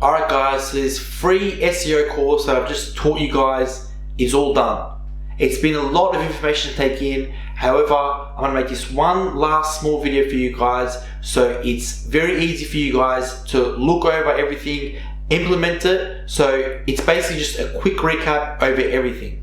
Alright guys, so this free SEO course that I've just taught you guys is all done. It's been a lot of information to take in. However, I'm going to make this one last small video for you guys so it's very easy for you guys to look over everything, implement it. So it's basically just a quick recap over everything.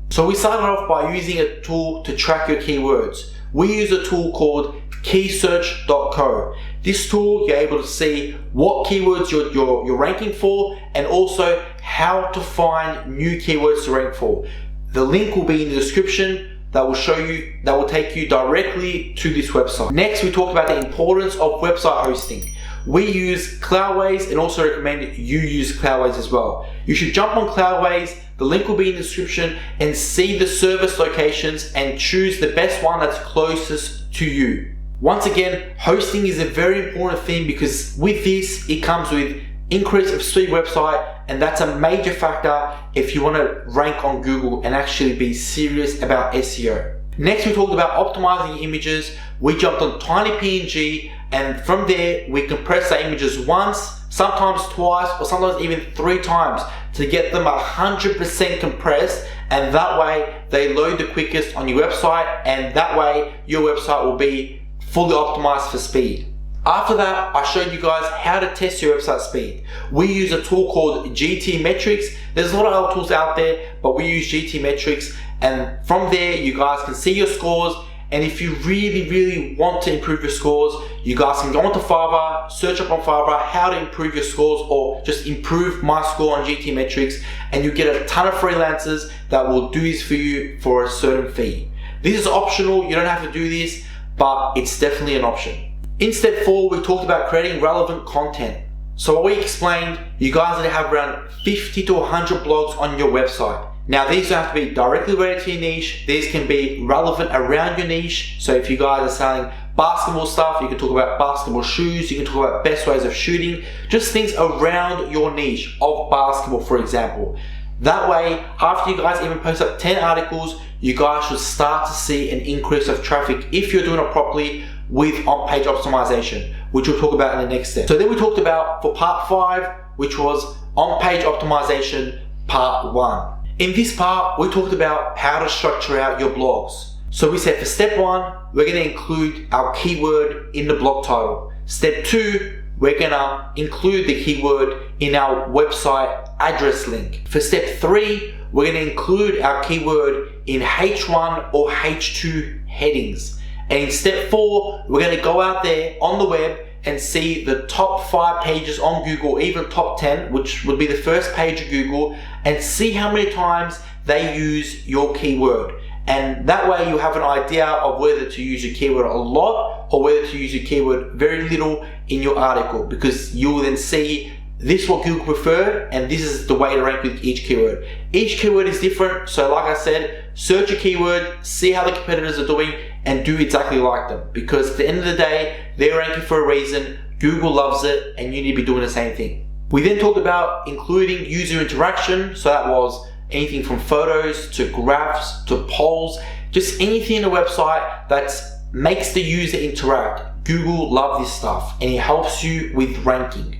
So we started off by using a tool to track your keywords. We use a tool called keysearch.co. This tool, you're able to see what keywords you're ranking for and also how to find new keywords to rank for. The link will be in the description that will take you directly to this website. Next, we talked about the importance of website hosting. We use Cloudways and also recommend you use Cloudways as well. You should jump on Cloudways, the link will be in the description, and see the service locations and choose the best one that's closest to you. Once again, hosting is a very important thing because with this, it comes with increase of speed website, and that's a major factor if you want to rank on Google and actually be serious about SEO. Next, we talked about optimizing images. We jumped on TinyPNG, and from there, we compress our images once, sometimes twice, or sometimes even 3 times to get them 100% compressed, and that way they load the quickest on your website, and that way your website will be fully optimized for speed. After that, I showed you guys how to test your website speed. We use a tool called GTmetrix. There's a lot of other tools out there, but we use GTmetrix, and from there you guys can see your scores. And if you really want to improve your scores, you guys can go onto Fiverr, search up on Fiverr how to improve your scores, or just improve my score on GTmetrix, and you get a ton of freelancers that will do this for you for a certain fee. This is optional, you don't have to do this, but it's definitely an option. In step 4, we talked about creating relevant content. So what we explained, you guys need to have around 50 to 100 blogs on your website. Now these don't have to be directly related to your niche, these can be relevant around your niche. So if you guys are selling basketball stuff, you can talk about basketball shoes, you can talk about best ways of shooting, just things around your niche of basketball, for example. That way, after you guys even post up 10 articles, you guys should start to see an increase of traffic if you're doing it properly with on-page optimization, which we'll talk about in the next step. So then we talked about for part 5, which was on-page optimization part 1. In this part, we talked about how to structure out your blogs. So we said for step 1, we're going to include our keyword in the blog title. Step 2, we're going to include the keyword in our website address link. For step 3, we're going to include our keyword in H1 or H2 headings. And in step 4, we're going to go out there on the web and see the top 5 pages on Google, even top 10, which would be the first page of Google, and see how many times they use your keyword. And that way you have an idea of whether to use your keyword a lot or whether to use your keyword very little in your article, because you will then see this is what Google preferred and this is the way to rank with each keyword. Each keyword is different, so like I said, search a keyword, see how the competitors are doing, and do exactly like them, because at the end of the day, they're ranking for a reason, Google loves it, and you need to be doing the same thing. We then talked about including user interaction, so that was anything from photos to graphs to polls, just anything in the website that makes the user interact. Google loves this stuff, and it helps you with ranking.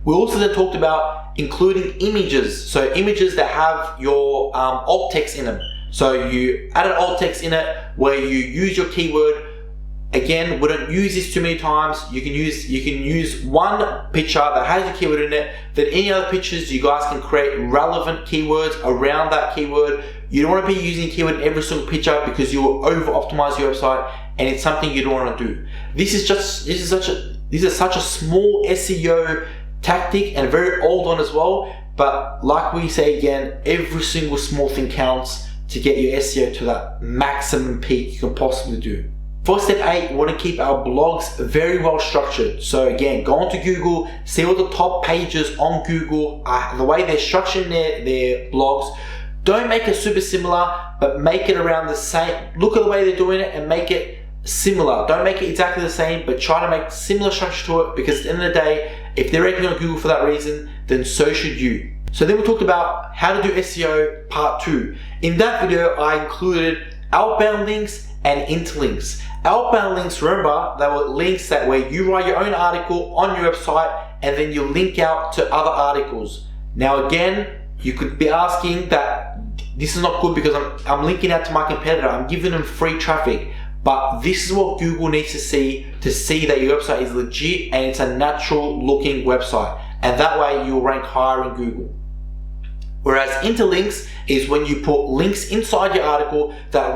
We also then talked about including images, so images that have your alt text in them. So you add an alt text in it where you use your keyword. Again, we don't use this too many times. You can use one picture that has your keyword in it. Then any other pictures, you guys can create relevant keywords around that keyword. You don't want to be using a keyword in every single picture because you will over optimize your website, and it's something you don't want to do. This is such a small SEO tactic and a very old one as well. But like we say again, every single small thing counts to get your SEO to that maximum peak you can possibly do. For step 8, we want to keep our blogs very well structured. So again, go onto Google, see all the top pages on Google, the way they're structuring their blogs. Don't make it super similar, but make it around the same. Look at the way they're doing it and make it similar. Don't make it exactly the same, but try to make similar structure to it, because at the end of the day, if they're ranking on Google for that reason, then so should you. So then we talked about how to do SEO part 2. In that video, I included outbound links and interlinks. Outbound links, remember, they were links that where you write your own article on your website and then you link out to other articles. Now again, you could be asking that this is not good because I'm linking out to my competitor, I'm giving them free traffic. But this is what Google needs to see that your website is legit and it's a natural looking website. And that way you'll rank higher in Google. Whereas interlinks is when you put links inside your article that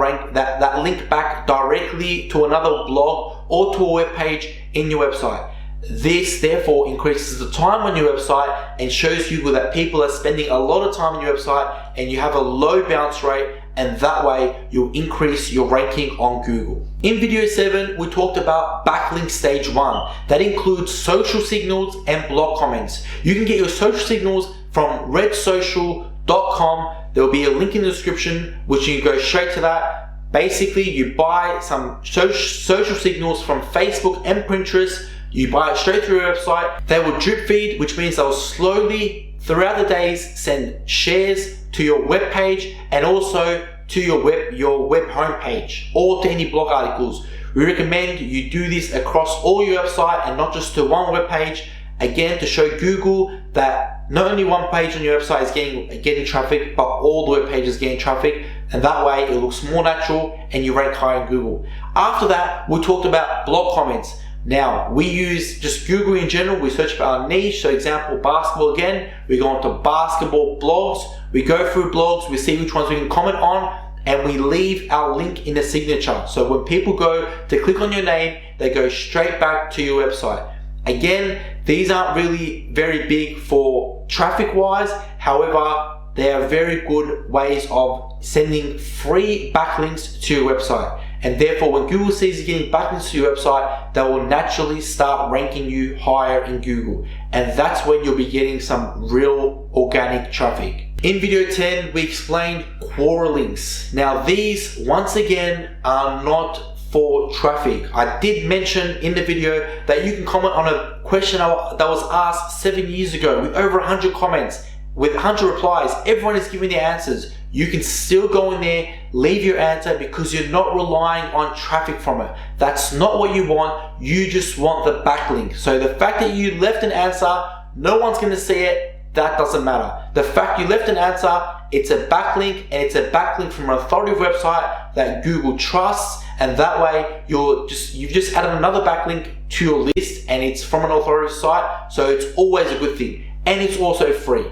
link back directly to another blog or to a web page in your website. This therefore increases the time on your website and shows Google that people are spending a lot of time on your website and you have a low bounce rate, and that way you'll increase your ranking on Google. In video 7, we talked about backlink stage 1. That includes social signals and blog comments. You can get your social signals from redsocial.com. There will be a link in the description which you can go straight to that. Basically, you buy some social signals from Facebook and Pinterest. You buy it straight through your website. They will drip feed, which means they'll slowly throughout the days send shares to your web page and also to your web homepage or to any blog articles. We recommend you do this across all your website and not just to one web page. Again, to show Google that not only one page on your website is getting traffic, but all the web pages getting traffic, and that way it looks more natural and you rank higher in Google. After that, we talked about blog comments. Now, we use just Google in general. We search for our niche. So example, basketball again. We go into basketball blogs. We go through blogs. We see which ones we can comment on, and we leave our link in the signature. So when people go to click on your name, they go straight back to your website. Again, these aren't really very big for traffic wise. However, they are very good ways of sending free backlinks to your website. And therefore, when Google sees you getting backlinks to your website, they will naturally start ranking you higher in Google. And that's when you'll be getting some real organic traffic. In video 10, we explained query links. Now these, once again, are not for traffic. I did mention in the video that you can comment on a question that was asked 7 years ago with over 100 comments, with 100 replies. Everyone is giving their answers. You can still go in there, leave your answer because you're not relying on traffic from it. That's not what you want. You just want the backlink. So the fact that you left an answer, no one's going to see it. That doesn't matter. The fact you left an answer, it's a backlink, and it's a backlink from an authoritative website that Google trusts, and that way you've just added another backlink to your list, and it's from an authoritative site, so it's always a good thing, and it's also free.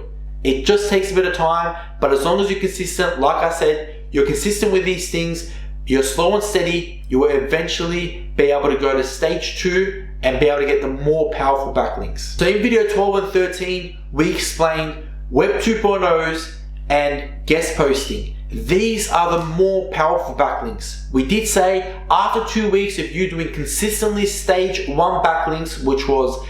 It just takes a bit of time, but as long as you're consistent, like I said, you're consistent with these things, you're slow and steady, you will eventually be able to go to stage 2 and be able to get the more powerful backlinks. So in video 12 and 13, we explained Web 2.0s and guest posting. These are the more powerful backlinks. We did say after 2 weeks of you doing consistently stage 1 backlinks, which was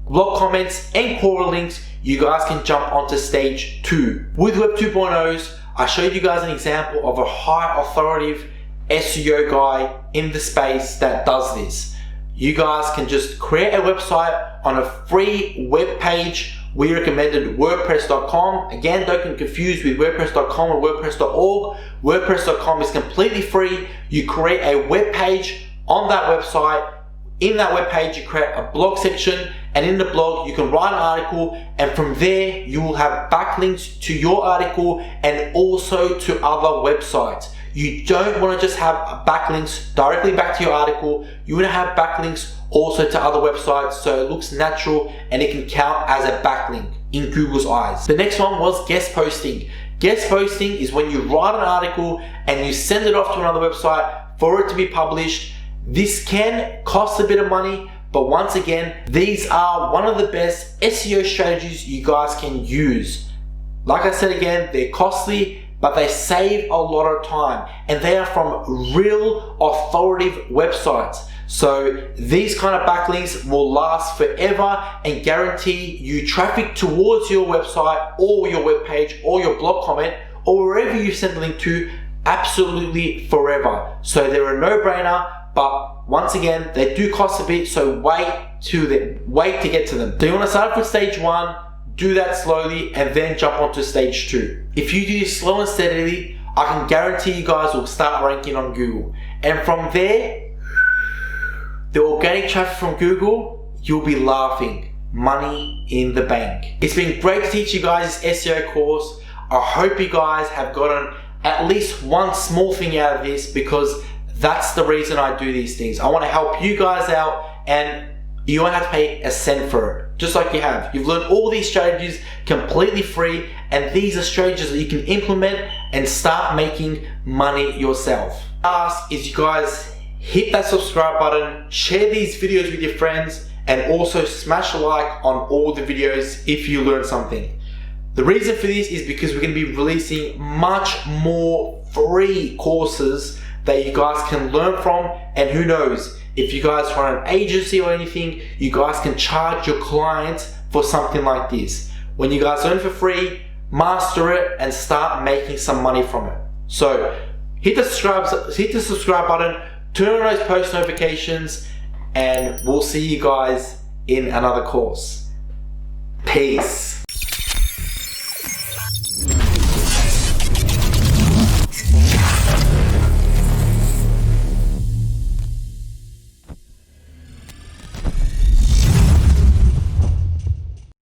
blog comments and query links, you guys can jump onto stage 2. With Web 2.0s, I showed you guys an example of a high authoritative SEO guy in the space that does this. You guys can just create a website on a free web page. We recommended WordPress.com. Again, don't get confused with WordPress.com or WordPress.org. WordPress.com is completely free. You create a web page on that website. In that web page, you create a blog section, and in the blog, you can write an article, and from there, you will have backlinks to your article and also to other websites. You don't want to just have backlinks directly back to your article. You want to have backlinks also to other websites so it looks natural and it can count as a backlink in Google's eyes. The next one was guest posting. Guest posting is when you write an article and you send it off to another website for it to be published. This can cost a bit of money, but once again, these are one of the best SEO strategies you guys can use. Like I said again, they're costly, but they save a lot of time, and they are from real authoritative websites. So these kind of backlinks will last forever and guarantee you traffic towards your website or your web page or your blog comment or wherever you send the link to, absolutely forever. So they're a no-brainer, but once again, they do cost a bit, so wait to get to them. So you want to start off with stage 1, do that slowly, and then jump onto stage 2. If you do this slow and steadily, I can guarantee you guys will start ranking on Google. And from there, the organic traffic from Google, you'll be laughing. Money in the bank. It's been great to teach you guys this SEO course. I hope you guys have gotten at least one small thing out of this, because that's the reason I do these things. I want to help you guys out, and you won't have to pay a cent for it, just like you have. You've learned all these strategies completely free, and these are strategies that you can implement and start making money yourself. Ask is you guys hit that subscribe button, share these videos with your friends, and also smash a like on all the videos if you learned something. The reason for this is because we're going to be releasing much more free courses that you guys can learn from, and who knows, if you guys run an agency or anything, you guys can charge your clients for something like this. When you guys learn for free, master it and start making some money from it. So hit the subscribe button, turn on those post notifications, and we'll see you guys in another course. Peace.